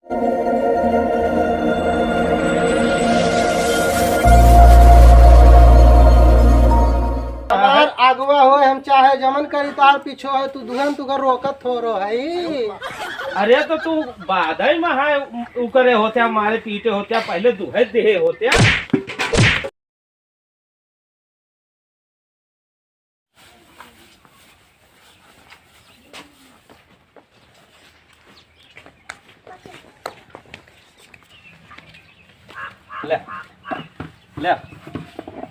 आगुआ हो हम चाहे जमन करी तार पीछो है तू दुहन तुकर रोकत थोरो है। अरे तो तू बाधई में है उकरे होते मारे पीटे होते पहले दुहे देहे होते। ले ले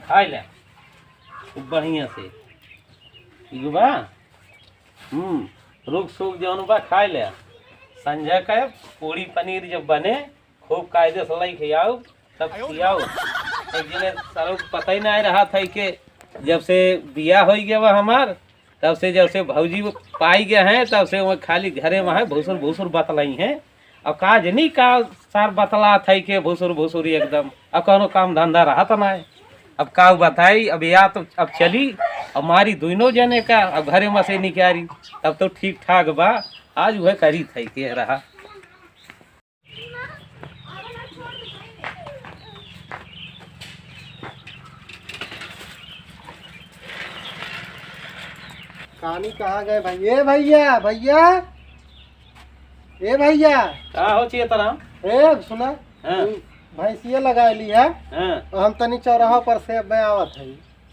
खाई ले बढ़िया से बा। रुक सूख जौन बा खाई ले। संजय का पूरी पनीर जब बने खूब कायदे से लई खियाओ तब खियाओ। एक दिन सारों को पता ही नहीं रहा था कि जब से बिया हो गया वह हमार तब से जब से भौजी वो पाई गए हैं तब से वो खाली घरे में है भूसुर भूसुर बतलाई हैं। अब काज नहीं का सार बतला था कि भूसुर भूसुर एकदम अब कौनो काम धंधा रहा था ना। अब का बताई अब या तो अब चली अब मारी दोनों जने का अब घरे में से निकारी तब तो ठीक ठाक बा। आज वह करी थी के रहा। कहानी कहाँ गए भाई? ए भैया भैया ए भैया का हो चाहिए तरह ए सुना हाँ। भैंसिया लगा ली है हाँ। तो हम तनी चौराहा पर से आवत है।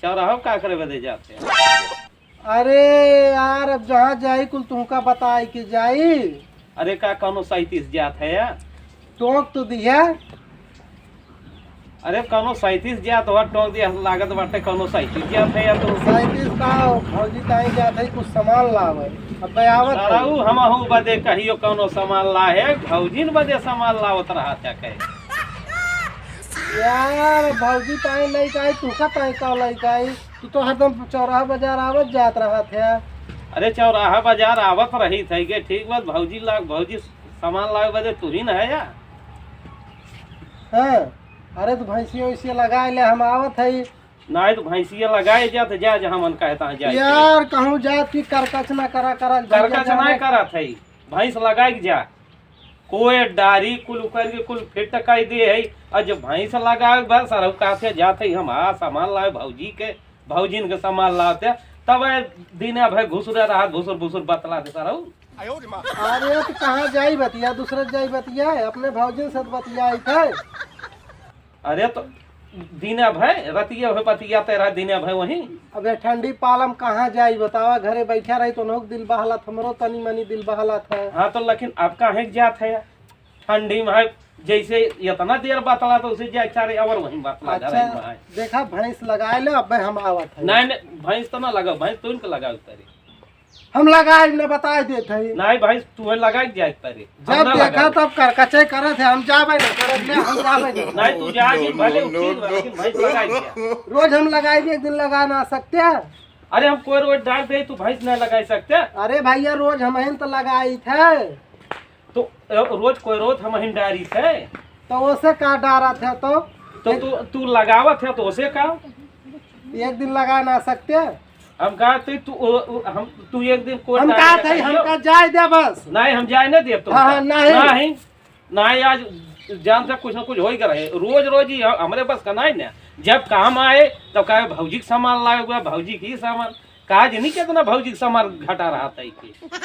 चौराहा का करे बदे जाते हैं? अरे यार अब जहाँ जाई कुल तुमका बताई कि जाई। अरे का कौनो 37 जात है या टोक तो दिया। अरे कौनो 37 जात हो टोक दिया लागत बाटे कौनो 37 जात है या तो 37 का भौजी ताई जात है कुछ सामान लावे अब आवत है। साराऊ हमहू बदे कहियो कौनो सामान ला है भौजीन बदे सामान लावत रहा था कहे। यार भौजी ताई लइकाई तुका ताई का लइकाई तू तो हरदम चौराहा बाजार आवत जात रहा था। अरे चौराहा बाजार आवत रही थी के ठीक बात भौजी सामान लावे बदे तू ही न है या। हाँ अरे तो भैंसिया वैसिया लगा ले हम आवत है। नहीं तो भैंसिया लगाए जात जा जहाँ मन कहता जाए यार कहूँ जात की करकच ना करा करकच नहीं करा थी भैंस लगाई जा कोई डारी कुल उकर के कुल फिट कई दे है और जब भैंस लगाए बस सरहु कहते जाते हम सामान लाए भौजी के भौजीन के सामान लाते तब दिन भर घुसरे रहा घुसुर भुसुर बतला दे सरहु। अरे तो कहाँ जाई बतिया दूसरे जाई बतिया अपने भौजी से बतिया थे। अरे तो दिन भर रतिया भर बतिया तेरा दिन भर वहीं। अब ठंडी पालम कहाँ जाई बतावा घरे बैठा रही तो नोक दिल बहलत हमरो तनी मनी दिल बहलत है। हाँ तो लेकिन अब कहाँ जात है ठंडी में जैसे इतना देर बतला तो उसे जाए चारे और वहीं बतला। अच्छा देखा भैंस लगाए ले अब हम आवत है। नहीं भैंस तो ना लगा भैंस तो इनके लगा तारे हम लगाए ने बता देते हैं। नहीं भैंस तू लगा जाए तारे जब देखा तब करकचे करे थे हम जावे ना करत ले हम जावे नहीं तू जा भले लेकिन भैंस लगा रोज हम लगाएंगे एक दिन लगा ना सकते हैं। अरे हम कोई रोज डाल दे तू भैंस नहीं लगा सकते। अरे भैया रोज हम तो लगाई थे तो रोज कोई रोज हम डारी थे तो उसे का डारा थे तो तू लगावत है तो उसे का एक दिन लगा ना सकते। हम कहा थे तू एक दिन कोई हम कहा थे हम का जाए दे बस नहीं हम जाए नहीं दे तो नहीं आज जान से कुछ ना कुछ हो ही रहे रोज रोज ही हमारे बस का नहीं ना जब काम आए तब कहे भौजी का सामान लाए हुआ भौजी की सामान काज नहीं कितना भौजी का सामान घटा रहा था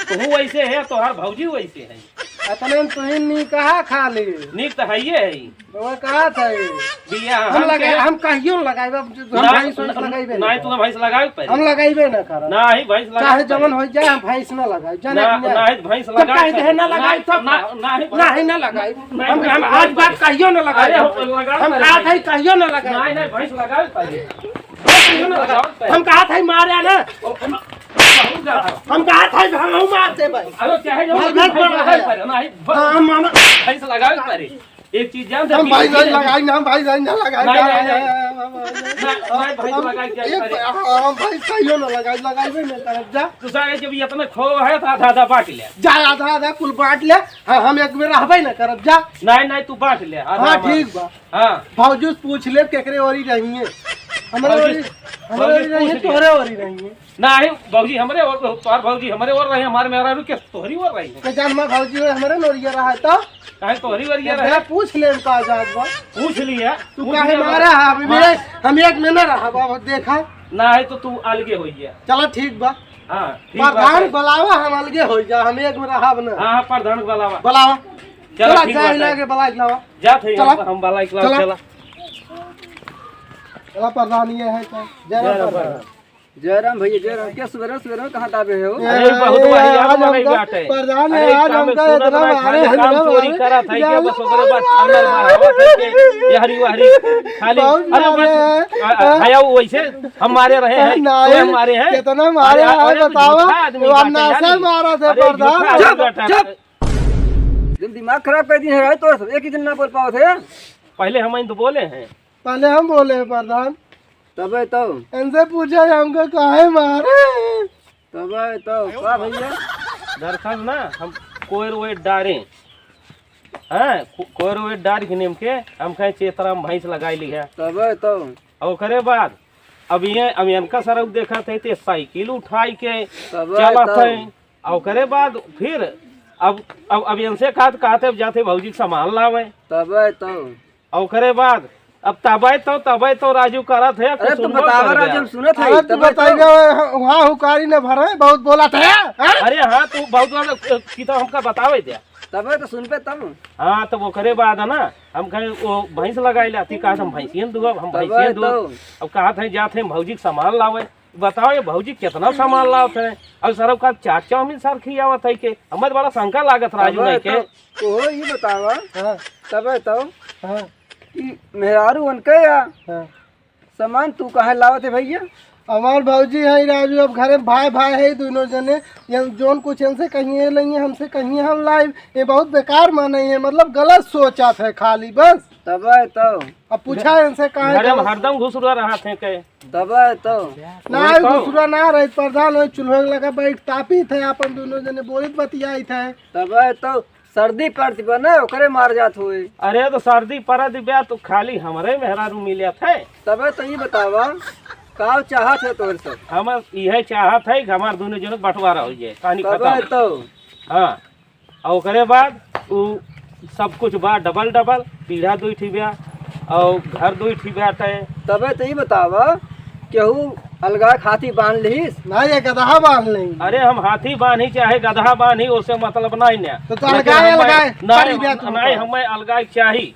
तो हूँ वैसे है तो हर भौजी वैसे है इतने तुहिन नहीं कहा खाली निक तो है ये है वो कहा था बिया हम कहियो लगाइबे नहीं तू भैंस लगाए पहले हम लगाइबे ना कर नहीं भैंस लगा चाहे जमन हो जाए हम भैंस ना लगाई नहीं भैंस लगाए कह ना लगाई तो नहीं ना लगाई हम आज बात कहियो ना लगाई हम कहा था कहियो ना लगाई नहीं भैंस लगाए पहले हम कहा था मारे ना हम कहा था हम मारते भाई अरे चाहे जो नहीं भैंस लगाए पहले एक चीज जानते हम भाई नहीं लगाई ना हम भाई नहीं लगाई हम भाई कहियो ना लगाई लगाइबे ना करब जा तू सारे जब इतना खो है तो आधा आधा बांट ले जा आधा आधा कुल बांट ले हम एक बेर रहबे ना करब जा नहीं तू बांट ले हां ठीक बा हां भौजूस पूछ ले केकरे ओरी रही है हमारे ओरी नहीं तोरे ओरी रही है नहीं भौजी हमरे और तोहर भौजी हमरे और रहे हमारे मेरा रुके तोहरी और रही के जान में भौजी हमारे नोरिया रहा है तो काहे तोहरी वरिया रहे रहे पूछ ले का आजाद बा पूछ लिया तू काहे मारा है अभी मेरे हम एक में ना रहा बाबा देखा ना है तो तू अलगे हो गया चलो ठीक बा हां ठीक बात प्रधान है बुलावा हम अलगे हो जा हम एक में रहा ना हां प्रधान बुलावा बुलावा चलो ठीक जा बात लाके है बुला लावा जा थे चला। हम बाला इकला चला। चला चला प्रधान ये है क्या जय जयराम भैया जयराम क्या सवेरे सवेरे कहाँ दाबे हो अरे बहुत भाई आज मरे बाटे प्रधान अरे आज काम हमका सुनत इतना रहा मारे खाली काम चोरी करा था के बस ओकरे बाद अंदर मारा थे ये हरी वाहरी खाली अरे बस आया वैसे हम मारे रहे हैं तो हमारे हैं कितना मारे हैं बताओ वरना से मारा थे प्रधान दिन दिमाग खराब कर दी है तो एक ही दिन ना बोल पाओ थे पहले हम तो बोले हैं पहले हम बोले हैं प्रधान तबे तो इनसे पूछा हमको काहे मारे तबे तो का भैया दरअसल ना हम कोयर वे डारे हैं कोयर वे डार के नेम के हम कहे चेतरा में भैंस लगाई ली है तबे तो और करे बाद अब इनका सरक देखा थे ते साइकिल उठाई के तबे चला तो थे और करे बाद फिर अब इनसे कहते जाते भौजी के सामान लावे तबे तो और करे बाद अब तबे तो राजू करत है अरे तुम बतावा राजू सुनत है अरे तू बताइए वहाँ हुकारी ने भरे बहुत बोला था अरे हाँ तू बहुत की तो हमका बतावे दिया तबे तो सुन पे तब हाँ तो वो करे बाद है ना हम कहे वो भैंस लगाई लाती कहा हम भैंसियन दू हम भैंसियन दू अब कहा थे जाते भौजी के सामान लावे बताओ ये भौजी कितना सामान लाते हैं और सर का चाचा हमें सर खियावत है के हमें बड़ा शंका लागत राजू नहीं के तो ये बतावा तबे तो हाँ मेहरारू उनके या हाँ सामान तू कहाँ लावत है भैया हमार भौजी है राजू अब घरे भाई भाई है दोनों जने ये जोन कुछ इनसे कहीं लेंगे हमसे कहीं हम लाइव ये बहुत बेकार माने है मतलब गलत सोचा था खाली बस तबे तो अब पूछा इनसे घरे में कहा हरदम घुसुआ रहा थे के तबे तो ना दूसरा ना रहे प्रधान हो चूल्हे लगा बैठ तापी थे अपन दोनों जने बोलित बतियाई थे तबे तो सर्दी पड़ती बने ओकरे मार जात हुए अरे तो सर्दी पड़ा दिव्या तो खाली हमारे मेहरारू मिले थे तबे तो ये बतावा का चाहत है तोर सब हम यह चाहत है कि हमारे दोनों जनों बंटवारा हो जाए कहानी तबे खत्म तो हाँ और करे बाद वो सब कुछ बा डबल डबल पीढ़ा दो ठिबिया और घर दो ठिबिया टे तबे तो ये बतावा केहू अलगा खाती बांध लीस ना ये गधा बांध लेंगे अरे हम हाथी बांधी चाहे गधा बांधी उससे मतलब नहीं ने तो अलगाए नहीं हमें अलगाए चाहिए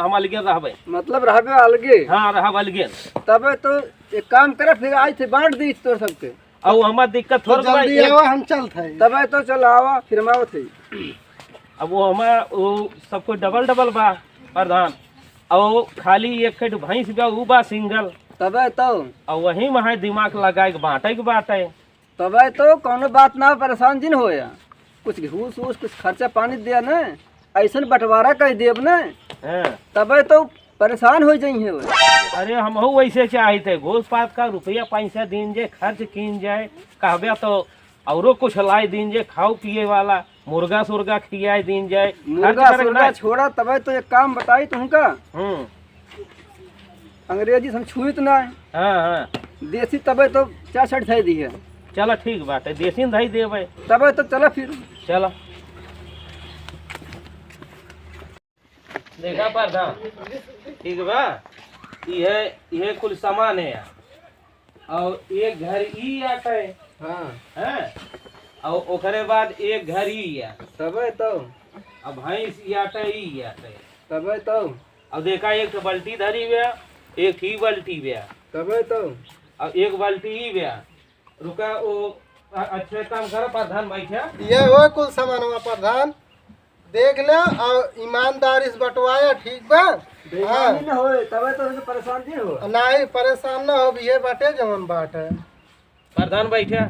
हम अलगे रहबे मतलब रहबे अलगे हाँ रहब अलगे तबे तो एक काम करे फिर आज से बांट दी तोर सबके और हमार दिक्कत तो थोड़ा जल्दी आओ हम चलते तबे तो चल आवा फिर हम आवत है अब वो हमार वो सब कुछ डबल डबल बा प्रधान और खाली एक भैंस बा ऊ बा सिंगल तबे तो और वही में है दिमाग लगाए के बांटे के बात है तबे तो कोनो बात ना परेशान जिन होया कुछ घूस वूस कुछ खर्चा पानी दिया न ऐसा बंटवारा कर देब न तबे तो परेशान हो जाइए अरे हम वैसे चाहते घूस पात का रुपया पैसा दिन जे खर्च कीन जाए कहबे तो औरो कुछ लाई दिन जे खाओ पिए वाला मुर्गा सुर्गा खियाए दिन जाए मुर्गा सुर्गा छोड़ा तबे तो एक काम बताई तुमका अंग्रेजी हम छुईत ना हाँ देसी तबे तो 64 थे दी है चलो ठीक बात है देसी दही देवे तबे तो चलो फिर चलो देखा प्रधान ठीक बा यह कुल सामान है और एक घर ई आता है हाँ हैं और ओकरे बाद एक घर ई आ तबे तो अब भैंस ई आता है तबे तो अब देखा एक बाल्टी धरी हुआ एक ही बाल्टी ब्या तबे तो अब एक बाल्टी ही ब्या रुका वो अच्छे काम करो प्रधान बैठा ये हो कुल सामान हुआ प्रधान देख ले और ईमानदारी से बंटवाया ठीक बा बेईमानी न होए तबे तो परेशान नहीं हो नहीं परेशान न हो ये बाटे जवन बाट है प्रधान बैठा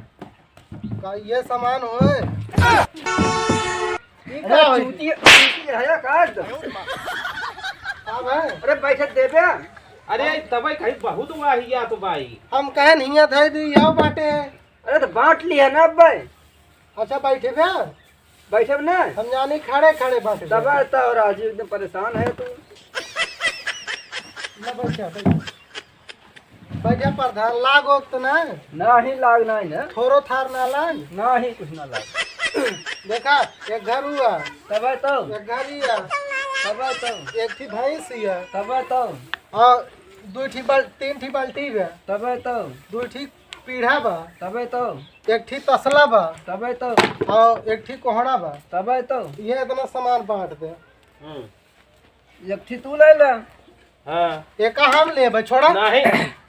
का ये सामान होए अरे बैठक देबे अरे तब कहीं बहुत वाहिया तो भाई हम कहे नहीं थे दी यो बाटे अरे तो बांट लिया ना अब अच्छा बैठे भे बैठे ना हम जाने खड़े खड़े बाटे तब आता और आज एकदम परेशान है तू भैया प्रधान लागो तो ना ना ही लागना है ना, थोरो थार ना लाग। ना ही कुछ ना लाग। देखा एक घर हुआ, तब तो एक घर हिया, तब तो एक थी भैंस हिया, तब तो और तीन थी बाल्टी बा, तब तो दो ठी पीढ़ा बा, तब तो एक थी तसला बा, तब तो और एक थी कोहड़ा बा। तब तो ये इतना सामान बांट दे। एक थी तू ले ले। हाँ एक हम ले भाई छोड़ा, नहीं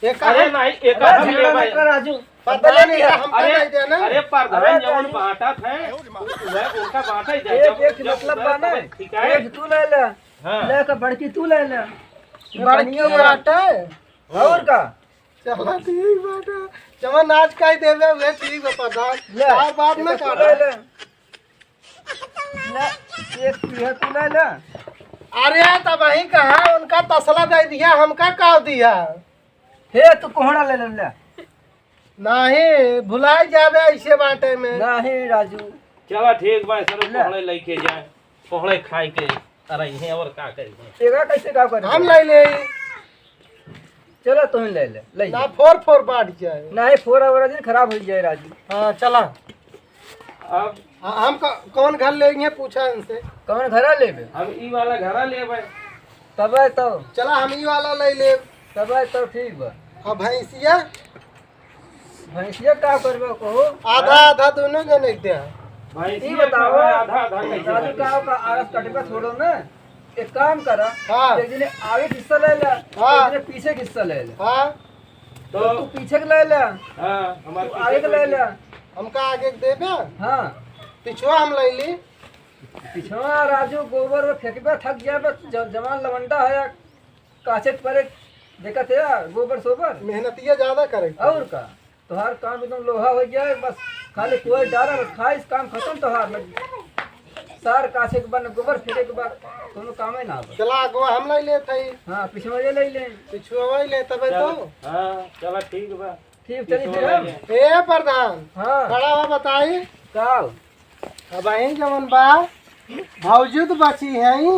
एक अरे हम नहीं एक हम ले भाई। राजू पता नहीं हम अरे नहीं देना। अरे प्रधान जब बांटा थे उनका बांटा ही जाए। एक मतलब बाना ठीक है एक तू ले ले, हाँ ले का बड़की तू ले ले, बड़की बाटा है। और का चला ठीक बाटा, चमा नाच का ही देवे वे ठीक है प्रधान। ले और बात में तू कर ले ले, ले एक पीढ़ा तू ले ले। अरे तब वही कहा उनका तसला दे दिया, हमका काव दिया। हे तू कोहड़ा ले ले ले। नहीं भुलाई जावे ऐसे बाटे में। नहीं राजू चला ठीक बा सर पहले लेके जाए पहले खाए के अरे ये और का करेंगे एगा कैसे का कर हम ले ले चलो तुम ले ले ले ना फोर बांट जाए। नहीं फोर आवर दिन खराब हो जाए राजू। हाँ चला। अब हम कौन घर लेंगे पूछा इनसे। कौन घरा लेबे? अब ई वाला घरा ले भाई। तब तो चला हम ही वाला ले ले। तब तो ठीक बा। और भैंसिया भैंसिया का करबे कहो? आधा आधा दोनों जने दे। भाई ई बताओ आधा आधा कैसे राजू का आरस कटबे छोड़ो ना, एक काम करा हाँ। एक दिन आगे हिस्सा ले ले, हाँ। एक दिन पीछे का हिस्सा ले ले। हाँ तो तू पीछे का ले ले, हाँ हमारे तू आगे का ले ले। हमका आगे के देबे, हाँ पिछुआ हम ले ली। पिछवा राजू गोबर में फेंकबे थक जाबे, जवान लवंडा है काचे परे देखत है गोबर सोबर मेहनतिया ज्यादा करे। और का तोहार काम एकदम लोहा हो गया है, बस खाली कोई डारा बस खाइस काम खत्म तोहार सार काछे के बाद गोबर फेंके के बाद कोनो काम ही ना हो। चला अगवा हम ले ले थई, हाँ पिछवा ये ले ले। पिछुआ वही ले तबे तो। हाँ चला ठीक बा ठीक चली फिर हम। ए प्रधान हाँ खड़ा हो बताई। का अब आई जमन बा भौजी तो बची है ही।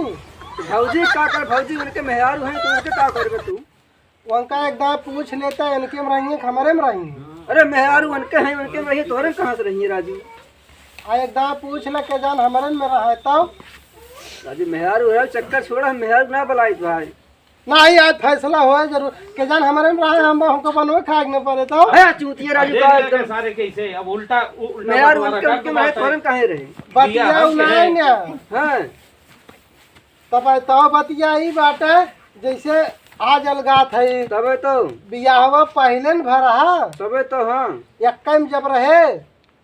भौजी का कर भौजी उनके मेहरारू हैं तो उनके का करबे तू? उनका एकदम पूछ लेता है इनके में रहेंगे हमारे में रहेंगे। अरे मेहरारू उनके हैं उनके में रही तोहरे कहाँ से रही है राजू? आ एकदम पूछ ले के जान हमारे में रहा है तब राजू मेहरारू है चक्कर छोड़ा, मेहरारू ना बुलाई भाई। नहीं आज फैसला हो जरूर के जान हमारे में रहा है, हमको बनवे खाए न पड़े तो। है चूतिया राजू का देख एकदम। के सारे कैसे अब उल्टा उल्टा मेहरारू बंटवारा उनके कर उनके के में बात है। तोहरे कहाँ रहे? बतिया उनाएंगे हाँ तब तो बतिया ही बाटे जैसे आज अलगात है तबे तो बियाहवा पहले न भरा तबे तो हाँ एक में जब रहे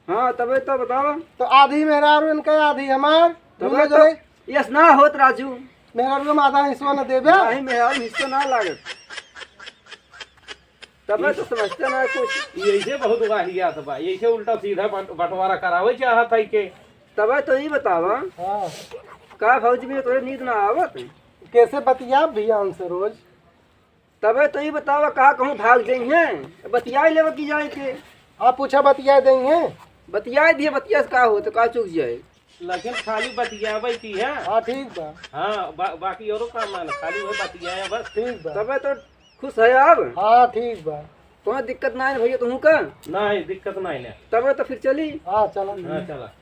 हाँ तबे तो बताओ। तो आधी मेहरारू इनके आधी हमार तबे दोनों तो जने यस ना होत राजू, मेहरारू में आधा हिस्सा न देबे। नहीं मेहरारू हिस्सा ना लागत। तबे तो समझते ना कुछ। ऐसे बहुत वाहिया था बा ऐसे उल्टा सीधा बंटवारा करावे चाहत है के। तबे तो ये बतावा हाँ का भौजी में तोरे नींद ना आवत? कैसे बतिया भैया हमसे रोज। तबे तो ये बतावा कहा कहूँ भाग जाइए बतिया लेवे की जाए के? आप पूछा बतिया देंगे। बतिया दिए बतिया से का हो तो का चुक जाए। लेकिन खाली बतियावे की है। हाँ ठीक बा। हाँ बाकी औरों काम ना खाली वो बतियाया बस। ठीक बा। तबे तो खुश है अब? हाँ ठीक बा। कोई दिक्कत ना है भैया तुम का? नहीं दिक्कत नहीं ले। तबे तो फिर चली। हाँ चलो। हाँ चला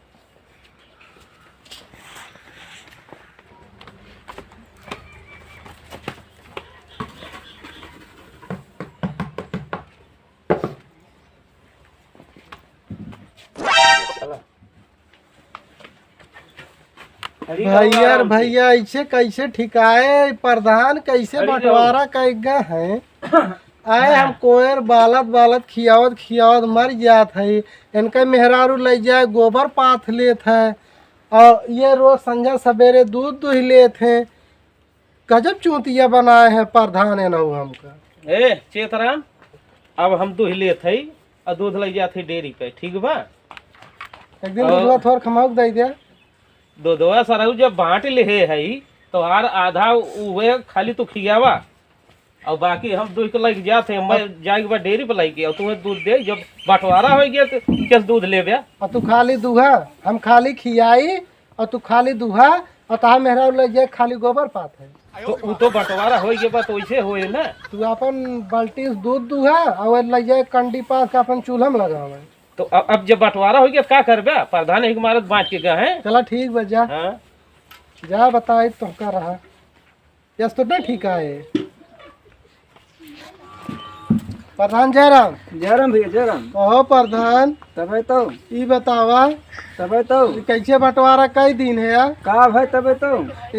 भैया भैया ऐसे कैसे ठिकाए प्रधान कैसे बंटवारा कैगा है। आए हम कोयर बालत बालत खियावत खियावत मर जात है। इनका मेहरारू ले जाए गोबर पाथ लेत है और ये रोज संझा सवेरे दूध दुह लेत हैं। गजब चूतिया बनाए हैं प्रधान है ना हमका। ए चेतराम अब हम दूध ले थे और दूध ले जाते डेयरी पे ठीक बा। एक दिन दूधवा थोड़ा खमाउक दे दिया। दूधवा सरहु जब बांट ले है तो आर आधा उहे खाली तो खियावा और बाकी हम दूध के लग जाते मैं जाके बाद डेयरी पे लग गया तुम्हें दूध दे जब बंटवारा हो गया तो कैसे दूध ले गया। और तू खाली दूहा हम खाली खियाई और तू खाली दूहा और तहा मेहरारू ले जाए खाली गोबर पाथ है। तो उ तो बंटवारा हो गया बात वैसे होए ना। तू अपन बाल्टी से दूध दुहा और ले जाए कंडी पास का अपन चूल्हा में लगावे। तो अब जब बंटवारा हो गया क्या करबे? प्रधान एक मारत बांट के गए हैं। चला ठीक बा जा। हाँ जा बताई तो का रहा यस तो ना ठीक है। प्रधान जयराम। जयराम भैया जयराम। कहो प्रधान तबे तो ई बतावा कैसे बंटवारा कई दिन है यार? का भाई तबे तो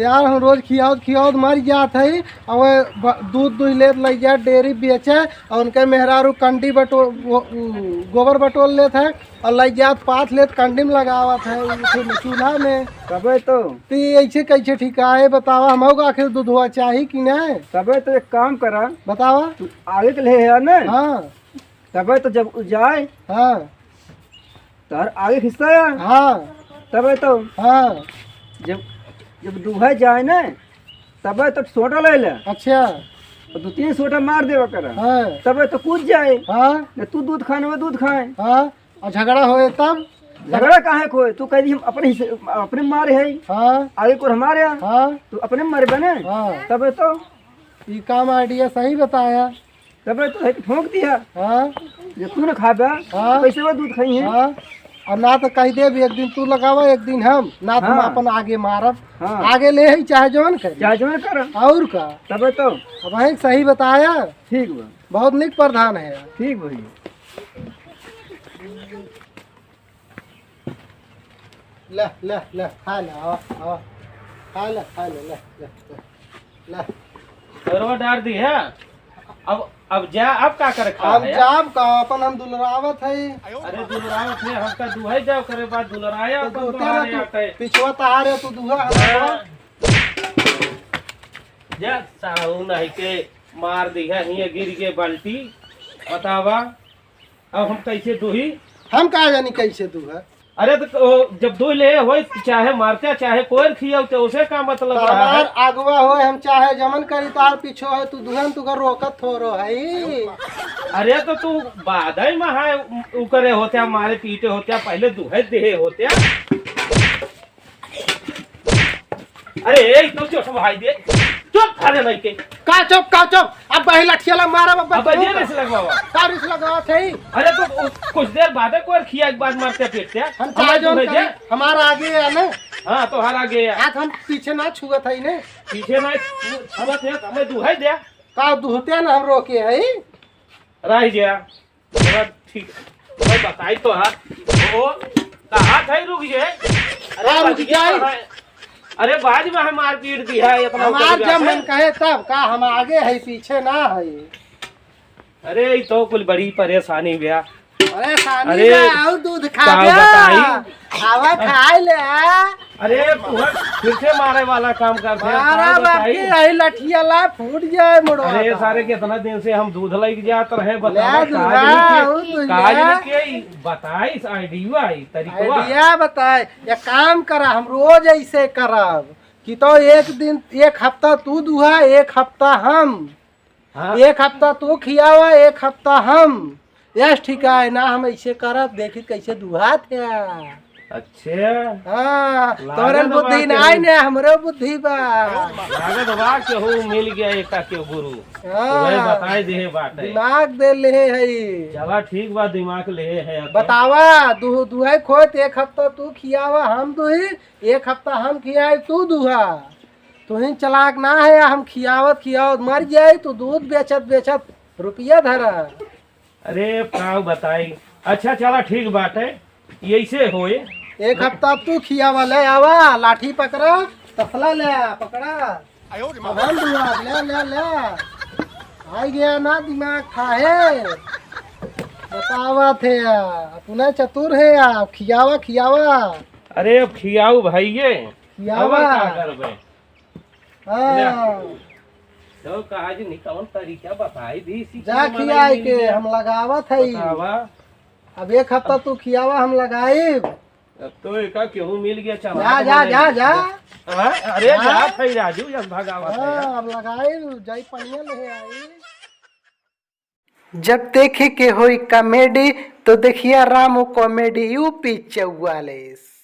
यार हम रोज खियाओ मर जात है और दूध ले जा डेयरी बेचे और उनके मेहरारू कंडी गोबर बटोल लेते है और ले जात पाथ लेत कंडी में लगावत है चूल्हा में। तबे तो ऐसे कैसे ठीक है बतावा? हम आखिर दूध हुआ चाहिए कि नहीं? तबे तो एक काम करा बतावा। तू आगे के ले है ना। हाँ तबे तो जब जाए हाँ तार आगे हिस्सा है। हाँ तबे तो हाँ जब जब दुहा जाए ना तबे तो सोटा ले ले। अच्छा और 2-3 सोटा मार देवा करा। हाँ तबे तो कूद जाए। हाँ न तू दूध खाने में दूध खाए। हाँ और झगड़ा होए तब? झगड़ा काहे कोई तू कह दी हम अपने मारे है। हाँ आगे को हमारे यहाँ हाँ तू अपने मारे बने। हाँ तबे तो ये काम आइडिया सही बताया। तबे तो ठोक दिया। हाँ जब तू न खाबा हाँ। कैसे वो दूध खाई है। हाँ और ना तो कह दे भी एक दिन तू लगावा एक दिन हम ना तुम हाँ। अपन आगे मारब। हाँ। आगे ले ही चाहे जौन कर चाहे जो कर। और का। तबे तो अब वही सही बताया। ठीक बा बहुत निक प्रधान है। ठीक भाई। ले ले ले खा ले आओ आओ खा ले ले ले ले सरवा डाल दी है। अब जा अब क्या करे खा अब है? जाब का अपन हम दुलरावत है। अरे दुलरावत है हमका दुहाई जाओ करे बाद दुलराया तो अपन दूते दुहारे ना आते। तू पिछवा तहारे तू दुहा हमारा। जा साहू नहीं के मार दी है हिया गिर के बाल्टी। बतावा अब हम कैसे दुही? हम कहा जानी कैसे दुहा? अरे तो जब दुह ले हो चाहे मारते चाहे कोई खिया तो उसे का मतलब रहा है? तार आगवा हो हम चाहे जमन करी तार पीछो है तू दुहन तू कर रोकत थोरो है। अरे तो तू बाधई में है उ करे होते मारे पीटे होते पहले दुहे दे होते। अरे ए तो जो भाई दे चुप खड़े नहीं के का चुप अब बही लठिया मारा बाबा। अब जे नहीं लगवावा का रिस लगावा थे। अरे तो कुछ देर बाद कोई खिया के बाद मारते पीटते हम चाहे जौन करी हमारा आगे है ना। हां तो हर आगे हाथ हम पीछे ना छुअत है ने। पीछे ना छुआ थे हमें दुहाई दे का दुहते ना हम रोके है। रह गया ठीक है बताई तो हां वो कहां थे रुक गए। अरे रुक जाए। अरे बाद में हम मार पीट दी है इतना हमार जब मन कहे तब का हम आगे है पीछे ना है। अरे ये तो कुल बड़ी परेशानी भैया। अरे और दूध खा क्या जा बताई? हवा खाए ले। अरे फिर से मारे वाला काम करते हैं मारा क्या बाकी बताई? रही लठिया ला फूट जाए मुड़वा। अरे सारे कितना दिन से हम दूध लेके जाते रहे ले बताओ दूध काज ले। के बताई आइडिया तरीका आइडिया बताए एक काम करा हम रोज ऐसे करब कि तो एक दिन एक हफ्ता तू दुहा एक हफ्ता हम। हाँ एक हफ्ता तू खियावा एक हफ्ता हम। यस ठीक है ना हम ऐसे करब देखी कैसे दुहा थे। अच्छा हाँ लागत तोरे बा बुद्धि के नहीं ने हमरो बुद्धि बा। लागत बा के हो मिल गया एक के गुरु वही हाँ बताई दे बात है। दिमाग दे ले है। चला ठीक बा दिमाग ले है बतावा दुहाई खोत एक हफ्ता तू खियावा हम दुही एक हफ्ता हम खियाए तू दुहा। तू ही चलाक ना है हम खियावत मर जाए तू दूध बेचत रुपया धरा। अरे का बताई। अच्छा चला ठीक बात है ऐसे होए। एक हफ्ता तू खियावा ले आवा लाठी पकड़ा तसला ले पकड़ा अब हम दुआ ले ले ले आई गया ना दिमाग खाए। बतावा थे अपना चतुर है आप खियावा। अरे अब खियाऊ भाई ये खियावा। क्या करबे? हाँ तो कहा जी नहीं कौन तरीका बताई दी इसी जा खियाई के हम लगावत है। बतावा। अब एक हफ्ता तू खियावा हम लगाए। अब तो एक क्यों मिल गया चला जा जा जा जा। हाँ, अरे जा भाई राजू जब भगावत है। हाँ अब लगाए जाई पनिया ले आई। जब देखे के होई कॉमेडी तो देखिए रामू कॉमेडी यूपी 44।